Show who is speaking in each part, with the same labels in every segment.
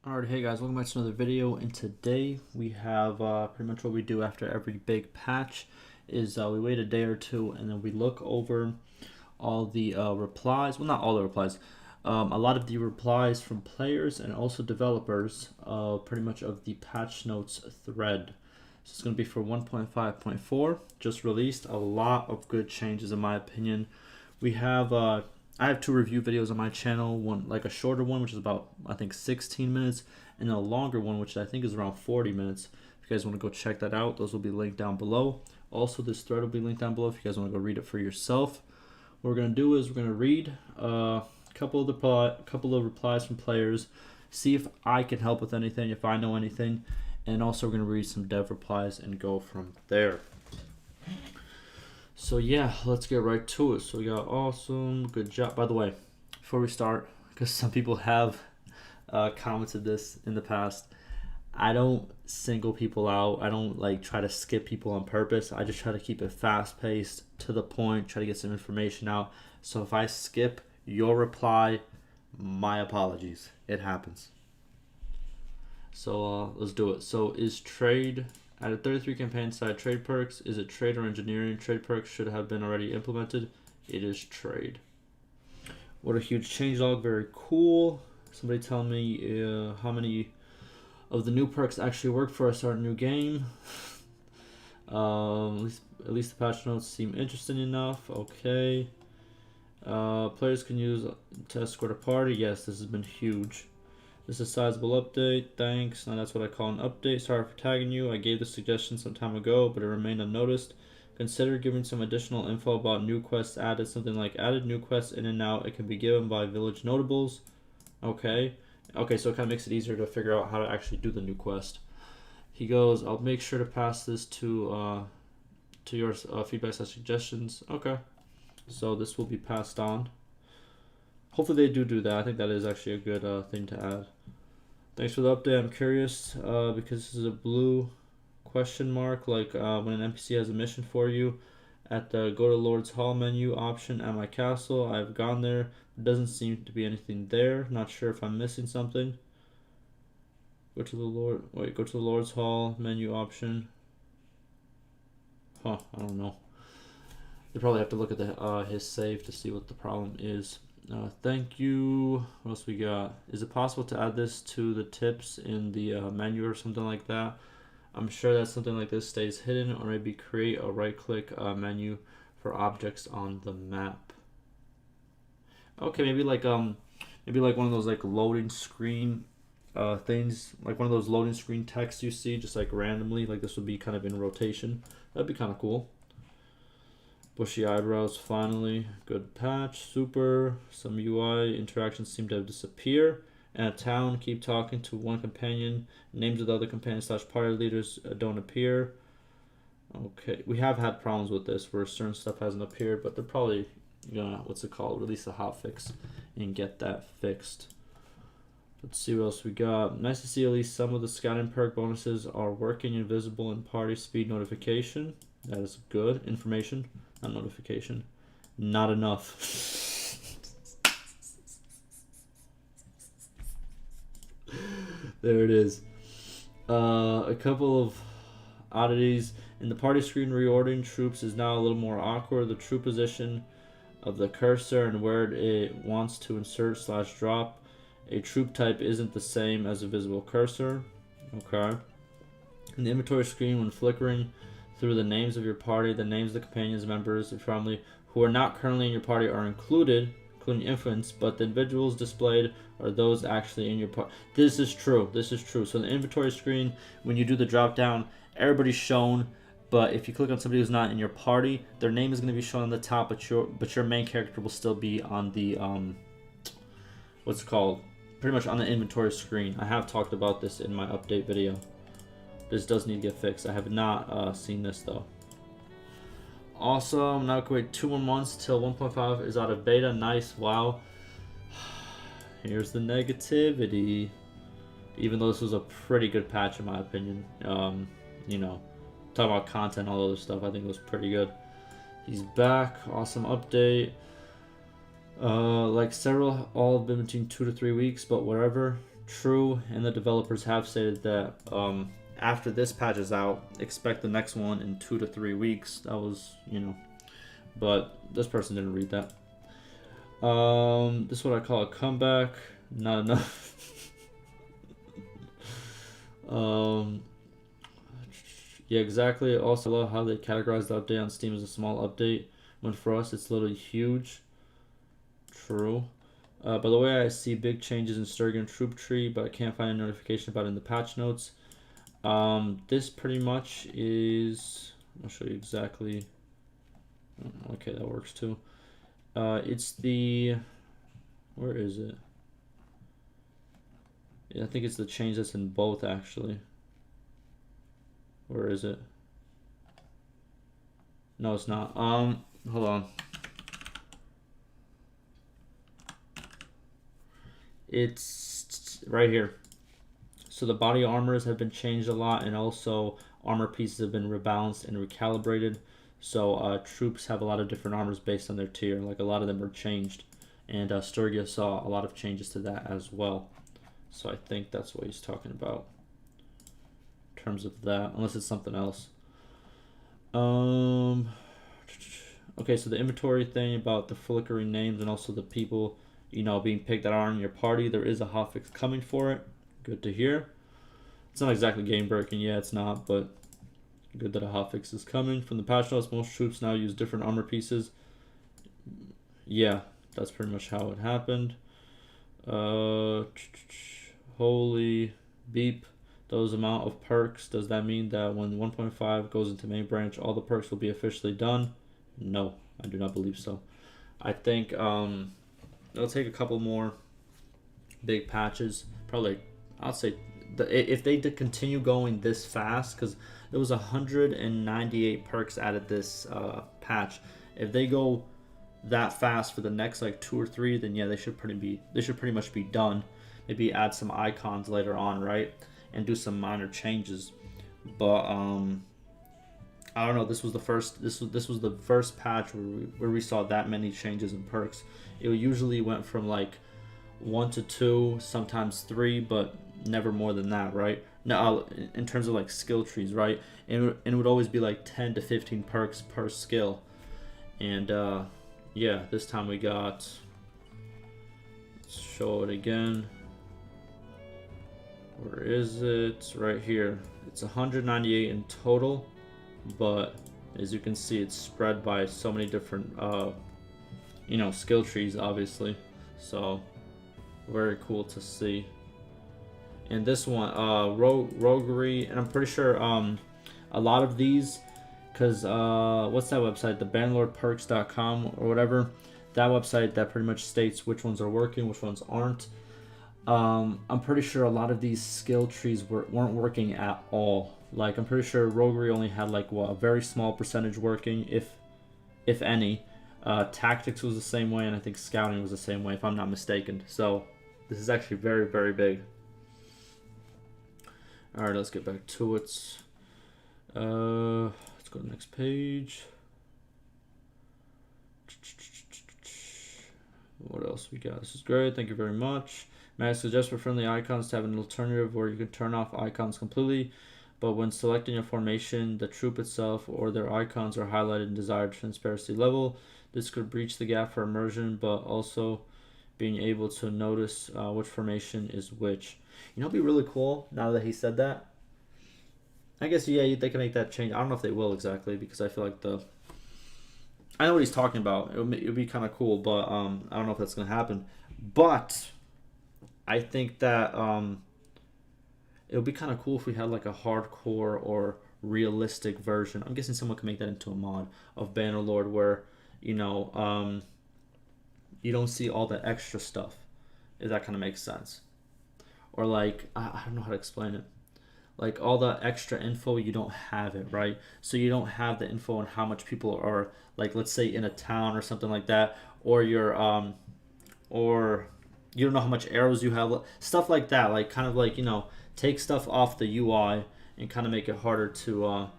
Speaker 1: Alright, hey guys, welcome back to another video, and today we have pretty much what we do after every big patch is we wait a day or two and then we look over all the replies, well not all the replies, a lot of the replies from players and also developers pretty much of the patch notes thread. So it's going to be for 1.5.4, just released, a lot of good changes in my opinion. We have I have two review videos on my channel, one like a shorter one which is about I think 16 minutes and a longer one which I think is around 40 minutes. If you guys want to go check that out, those will be linked down below. Also this thread will be linked down below if you guys want to go read it for yourself. What we're going to do is we're going to read a couple of replies from players, see if I can help with anything, if I know anything, and also we're going to read some dev replies and go from there. So yeah, let's get right to it. So we got awesome, good job. By the way, before we start, because some people have commented this in the past, I don't single people out. I don't like try to skip people on purpose. I just try to keep it fast paced, to the point, try to get some information out. So if I skip your reply, my apologies. It happens. So let's do it. So is trade at a 33 campaign side trade perks? Is it trade or engineering? Trade perks should have been already implemented. It is trade. What a huge changelog. Very cool. Somebody tell me how many of the new perks actually work for us our new game. At least the patch notes seem interesting enough. Okay. Players can use to escort a party. Yes, this has been huge. This is a sizable update. Thanks. Now that's what I call an update. Sorry for tagging you. I gave this suggestion some time ago, but it remained unnoticed. Consider giving some additional info about new quests added. Something like added new quests in and out. It can be given by village notables. Okay. Okay, so it kind of makes it easier to figure out how to actually do the new quest. He goes, I'll make sure to pass this to your feedback and suggestions. Okay. So this will be passed on. Hopefully they do that. I think that is actually a good thing to add. Thanks for the update. I'm curious because this is a blue question mark, like when an NPC has a mission for you. At the go to Lord's Hall menu option at my castle, I've gone there. There doesn't seem to be anything there. Not sure if I'm missing something. Go to the Lord's Hall menu option. Huh, I don't know. You probably have to look at the his save to see what the problem is. Thank you. What else we got? Is it possible to add this to the tips in the menu or something like that? I'm sure that something like this stays hidden, or maybe create a right-click menu for objects on the map. Okay, maybe like one of those like loading screen things, like one of those loading screen texts you see just like randomly. Like this would be kind of in rotation. That'd be kind of cool. Bushy eyebrows, finally. Good patch, super. Some UI interactions seem to have disappeared. In a town, keep talking to one companion. Names of the other companions / party leaders don't appear. Okay, we have had problems with this where certain stuff hasn't appeared, but they're probably gonna, release a hotfix and get that fixed. Let's see what else we got. Nice to see at least some of the scouting perk bonuses are working and visible in party speed notification. That is good information. Not notification. Not enough. There it is. A couple of oddities. In the party screen, reordering troops is now a little more awkward. The troop position of the cursor and where it wants to insert / drop a troop type isn't the same as a visible cursor. Okay. In the inventory screen, when flickering through the names of your party, the names of the companions, members, and family who are not currently in your party are included, including infants, but the individuals displayed are those actually in your party. This is true. This is true. So in the inventory screen, when you do the drop down, everybody's shown, but if you click on somebody who's not in your party, their name is going to be shown on the top, but your main character will still be on the what's it called? Pretty much on the inventory screen. I have talked about this in my update video. This does need to get fixed. I have not seen this though. Awesome. Now we can wait 2 more months till 1.5 is out of beta. Nice. Wow. Here's the negativity. Even though this was a pretty good patch in my opinion. You know, talking about content, all other stuff, I think it was pretty good. He's back. Awesome update. Like several, all have been between 2 to 3 weeks, but whatever. true, and the developers have stated that after this patch is out, expect the next one in 2 to 3 weeks. That was, but this person didn't read that. This is what I call a comeback. Not enough. Yeah, exactly. Also, I love how they categorize the update on Steam as a small update, when for us it's literally huge. True. By the way, I see big changes in Reordering Troop tree, but I can't find a notification about it in the patch notes. This pretty much is... I'll show you exactly. Okay, that works too. It's the... Where is it? Yeah, I think it's the change that's in both, actually. Where is it? No, it's not. Hold on. It's right here. So the body armors have been changed a lot, and also armor pieces have been rebalanced and recalibrated. So troops have a lot of different armors based on their tier. Like a lot of them are changed, and Sturgia saw a lot of changes to that as well. So I think that's what he's talking about in terms of that, unless it's something else. Okay, so the inventory thing about the flickering names and also the people, being picked that aren't in your party, there is a hotfix coming for it. Good to hear. It's not exactly game breaking, yeah, it's not, but good that a hotfix is coming. From the patch notes, most troops now use different armor pieces. Yeah, that's pretty much how it happened. Holy beep. Those amount of perks, does that mean that when 1.5 goes into main branch, all the perks will be officially done? No, I do not believe so. I think it'll take a couple more big patches. Probably, I'll say, if they did continue going this fast, because there was 198 perks added this patch. If they go that fast for the next like 2 or 3, then yeah, they should pretty much be done. Maybe add some icons later on, right? And do some minor changes. But I don't know. This was the first. This was the first patch where we saw that many changes in perks. It usually went from like 1 to 2, sometimes 3, but never more than that, right? Now, in terms of like skill trees, right? And it would always be like 10 to 15 perks per skill. And yeah, this time we got. Let's show it again. Where is it? Right here. It's 198 in total, but as you can see, it's spread by so many different, skill trees, obviously. So, very cool to see. And this one, roguery, and I'm pretty sure a lot of these, because what's that website? The Bannerlordperks.com or whatever. That website that pretty much states which ones are working, which ones aren't. I'm pretty sure a lot of these skill trees weren't working at all. Like, I'm pretty sure roguery only had like a very small percentage working, if any. Tactics was the same way, and I think scouting was the same way, if I'm not mistaken. So this is actually very, very big. All right, let's get back to it. Let's go to the next page. What else we got? This is great. Thank you very much. May I suggest for friendly icons to have an alternative where you can turn off icons completely, but when selecting your formation, the troop itself or their icons are highlighted in desired transparency level. This could breach the gap for immersion, but also being able to notice which formation is which. It'd be really cool now that he said that. I guess, yeah, they can make that change. I don't know if they will exactly, because I feel like I know what he's talking about. It would be kind of cool, but I don't know if that's going to happen. But I think that it would be kind of cool if we had like a hardcore or realistic version. I'm guessing someone can make that into a mod of Bannerlord where, you don't see all the extra stuff, if that kind of makes sense. Or like, I don't know how to explain it. Like all the extra info, you don't have it, right? So you don't have the info on how much people are, like, let's say in a town or something like that, or you're or you don't know how much arrows you have, stuff like that. Like kind of like, take stuff off the UI and kind of make it harder to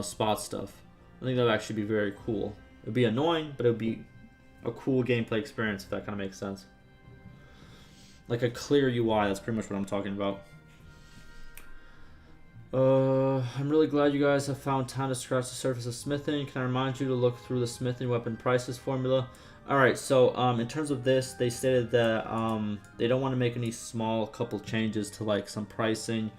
Speaker 1: spot stuff. I think that would actually be very cool. It would be annoying, but it would be a cool gameplay experience, if that kind of makes sense. like a clear UI. That's pretty much what I'm talking about. I'm really glad you guys have found time to scratch the surface of smithing. Can I remind you to look through the smithing weapon prices formula? Alright, so in terms of this, they stated that they don't want to make any small couple changes to like some pricing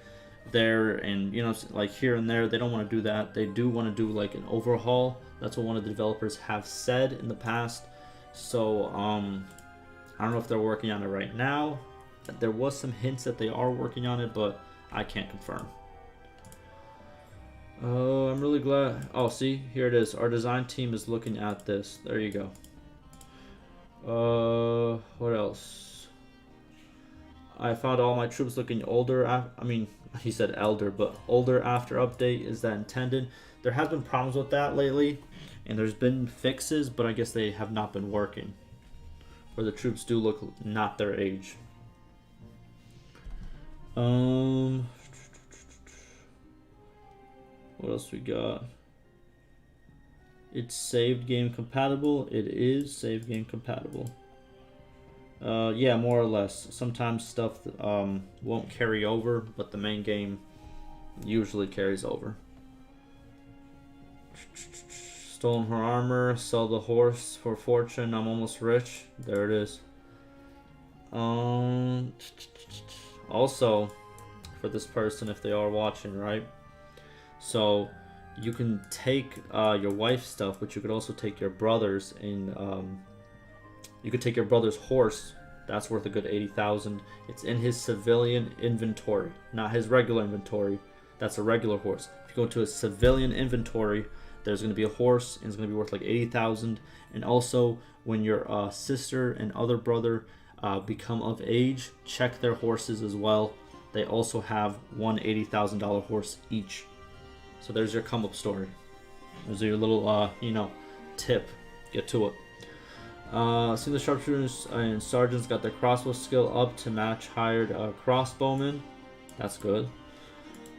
Speaker 1: there and, you know, like here and there. They don't want to do that. They do want to do like an overhaul. That's what one of the developers have said in the past. So I don't know if they're working on it right now. There was some hints that they are working on it, but I can't confirm. Oh, I'm really glad. Oh, see, here it is. Our design team is looking at this. There you go. What else? I found all my troops looking older. I mean, he said elder, but older after update. Is that intended? There has been problems with that lately, and there's been fixes, but I guess they have not been working. Where the troops do look not their age. What else we got? It's saved game compatible. It is saved game compatible. Yeah, more or less. Sometimes stuff won't carry over, but the main game usually carries over. Stolen her armor. Sell the horse for fortune. I'm almost rich. There it is. Also, for this person, if they are watching, right? So you can take your wife's stuff, but you could also take your brother's, and you could take your brother's horse. That's worth a good 80,000. It's in his civilian inventory, not his regular inventory. That's a regular horse. If you go to a civilian inventory, there's going to be a horse, and it's going to be worth like 80,000. And also, when your sister and other brother become of age, check their horses as well. They also have one $80,000 horse each. So there's your come up story. There's your little, you know, tip. Get to it. See the sharpshooters and sergeants got their crossbow skill up to match hired crossbowmen. That's good.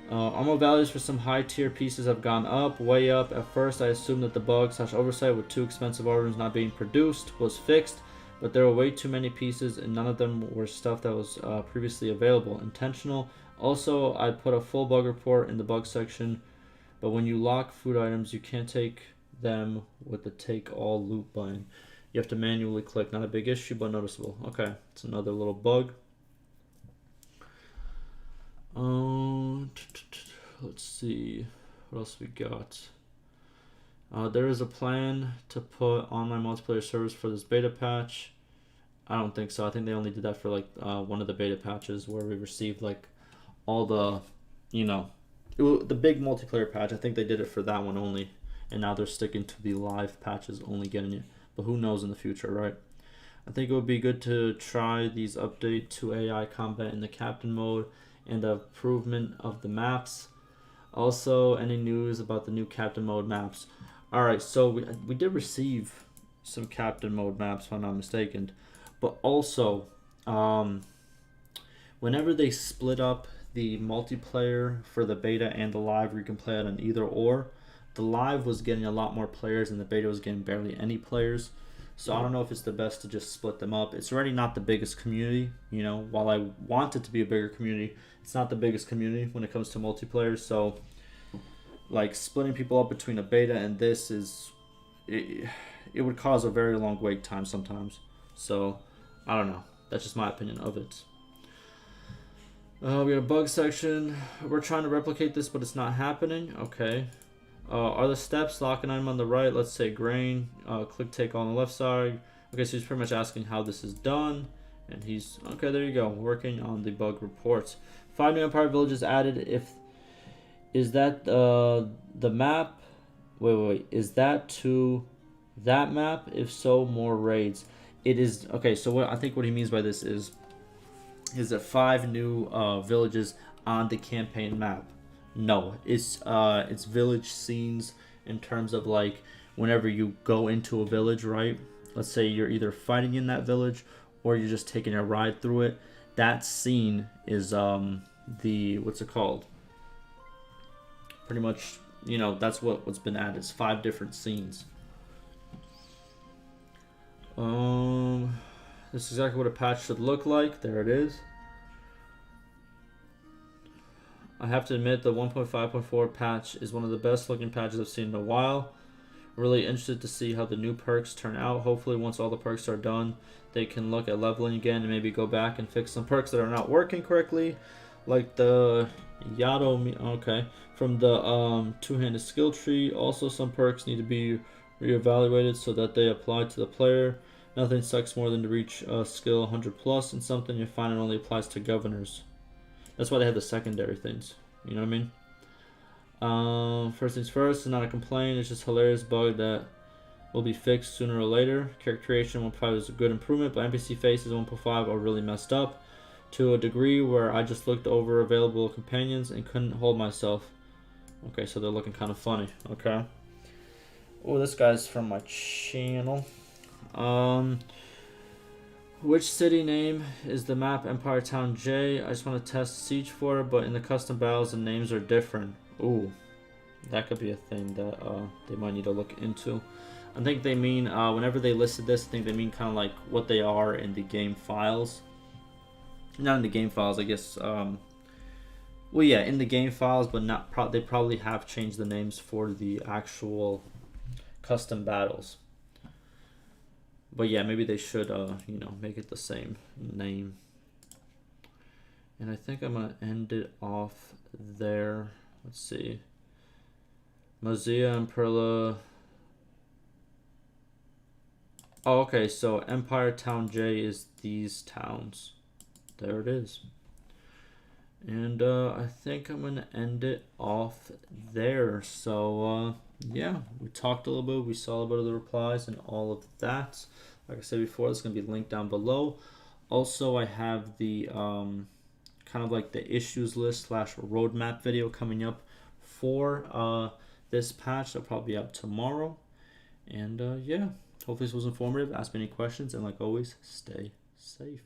Speaker 1: Ammo values for some high tier pieces have gone up, way up. At first I assumed that the bug/oversight with too expensive orders not being produced was fixed, but there were way too many pieces and none of them were stuff that was previously available. Intentional. Also, I put a full bug report in the bug section, but when you lock food items, you can't take them with the take all loot button. You have to manually click. Not a big issue, but noticeable. Okay, it's another little bug. Let's see. What else we got? There is a plan to put online multiplayer servers for this beta patch. I don't think so. I think they only did that for like one of the beta patches where we received like all the, you know, the big multiplayer patch. I think they did it for that one only, and now they're sticking to the live patches only getting it. But who knows in the future, right? I think it would be good to try these update to AI combat in the captain mode and the improvement of the maps. Also, any news about the new captain mode maps? Alright, so we did receive some captain mode maps, if I'm not mistaken. But also, whenever they split up the multiplayer for the beta and the live, where you can play it on either or, the live was getting a lot more players and the beta was getting barely any players. So I don't know if it's the best to just split them up. It's already not the biggest community, you know. While I want it to be a bigger community, it's not the biggest community when it comes to multiplayer. So, like, splitting people up between a beta and this is, it would cause a very long wait time sometimes. So, I don't know. That's just my opinion of it. We got a bug section. We're trying to replicate this, but it's not happening. Okay. Are the steps locking item on the right? Let's say grain. Click take on the left side. Okay, so he's pretty much asking how this is done. And he's, okay, there you go. Working on the bug reports. 5 new Empire villages added. Is that the map? Wait. Is that to that map? If so, more raids. It is, okay, so what I think what he means by this is that 5 new villages on the campaign map. No, it's village scenes in terms of like whenever you go into a village, right? Let's say you're either fighting in that village or you're just taking a ride through it. That scene is the, what's it called? Pretty much, you know, that's what's been added. It's 5 different scenes. This is exactly what a patch should look like. There it is. I have to admit the 1.5.4 patch is one of the best looking patches I've seen in a while. Really interested to see how the new perks turn out. Hopefully once all the perks are done, they can look at leveling again and maybe go back and fix some perks that are not working correctly. Like the Yado, okay, from the two-handed skill tree. Also some perks need to be reevaluated so that they apply to the player. Nothing sucks more than to reach skill 100 plus and something you find it only applies to governors. That's why they have the secondary things. You know what I mean? First things first, it's not a complaint. It's just a hilarious bug that will be fixed sooner or later. Character creation 1.5 is a good improvement, but NPC faces 1.5 are really messed up to a degree where I just looked over available companions and couldn't hold myself. Okay, so they're looking kind of funny. Okay. Oh, this guy's from my channel. Which city name is the map Empire Town J? I just want to test Siege for it, but in the custom battles the names are different. Ooh, that could be a thing that they might need to look into. I think they mean, whenever they listed this, I think they mean kind of like what they are in the game files. Not in the game files, I guess. Well, yeah, in the game files, but not. They probably have changed the names for the actual custom battles. But yeah, maybe they should, you know, make it the same name. And I think I'm gonna end it off there. Let's see. Mozilla and Perla. Oh, okay, so Empire Town J is these towns. There it is. And I think I'm gonna end it off there. So yeah, we talked a little bit, we saw a bit of the replies and all of that. Like I said before, it's gonna be linked down below. Also, I have the kind of like the issues list / roadmap video coming up for this patch. That'll probably be up tomorrow. And yeah, hopefully this was informative. Ask me any questions, and like always, stay safe.